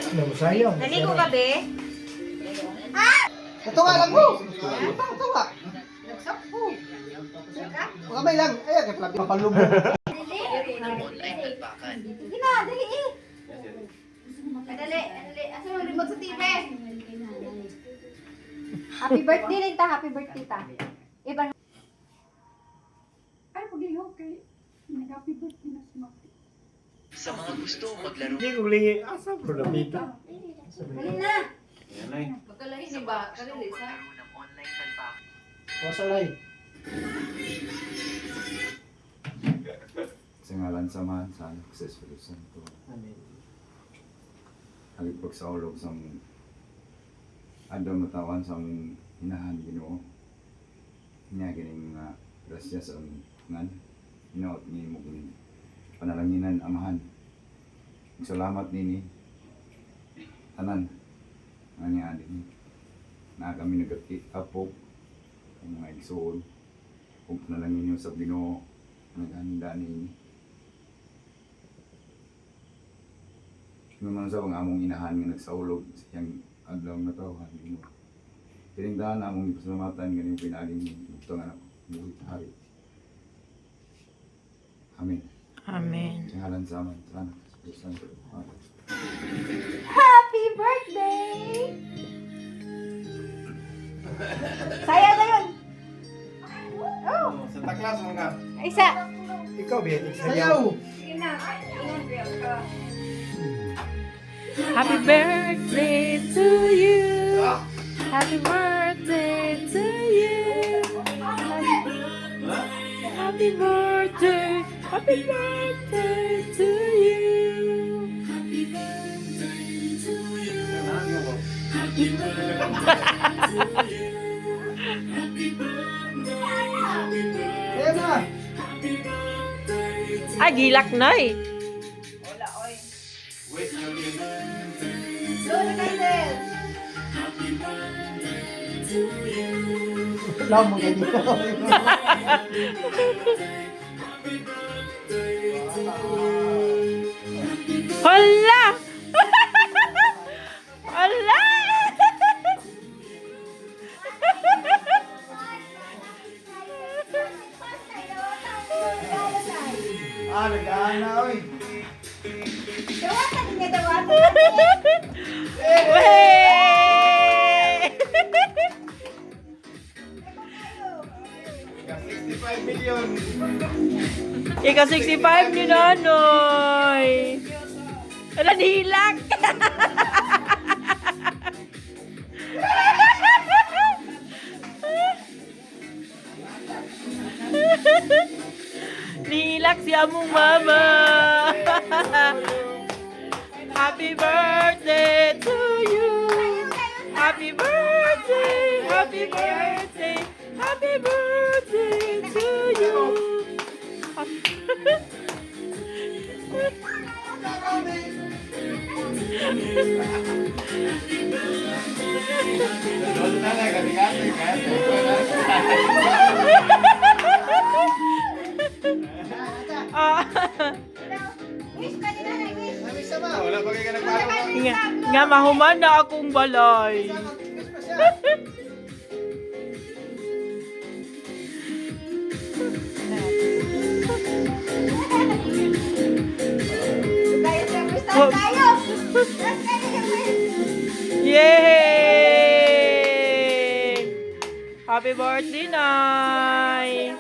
Sayang. Naligo ka, be? Katawa lang mo. Katawa. Nagsak po. Kamay lang. Ayan, kaya pala papalubog. Sige na, dali eh. Dali. Asa mo remote sa TV? Happy birthday rin ta, happy birthday ta. Ibang Ay, pag-iho kay nag-happy birthday na si Mati. Sa mga gusto maglaro. Hindi ko lingi. Asa ko napita? dali na. Yan ay. Pagkalahin ni ba? Kalili sa. ng online talpak. Wasalay. Sa ngalan samahan sa successful santo. Amen. Halipag sa ulog sa adong natawan sa inahan Ginoo. Niya kining mga grasya sa ngan. Hinaot ni mo kini panalanginan amahan. Salamat nini. Tanan. Ani adin. Na kami nagkapok ang mga igsoon. Kung panalangin niyo sa Ginoo naghanda nini. Naman sa mga among inahan nga nagsaulog siyang adlaw na tawhan Ginoo. Tiningdahan among pasalamatan ganing pinaaging ito nga buhit hari. Amen. Amen. Sa ngalan sa Ama, sa Anak, sa Espiritu Santo. Amen. Happy birthday! Saya na yun. Oh, Sa taklas mo ka. isa. Ikaw, Beatrix. Sayaw. Sige na. Happy birthday to you. Happy birthday to you. Happy birthday. Happy birthday to you. Happy birthday to you. Happy birthday to you. Happy birthday. Happy birthday. Ayan na. Happy birthday. Ay, gilak na eh. Wala, oy. Wait, Blow the candle. Alam mo ganyan. Hala! Hala! nag-aana, oy. Dawatan niya, dawatan. Wey! 65 million. Ika 65 ni Nonoy. Wala nihilak. Nihilak si among mama. Happy birthday to you. Happy birthday. Happy birthday. Happy birthday to you. Doon na lang, galing-galing, Ah, Wish ka din na, wish. Namiss na ba? Wala pa kayo ka nagpalo. nga mahuman na akong balay. Namiss pa siya. Tayo sa wish tayo. Wish kayo, wish. Yay! Happy birthday, Nay!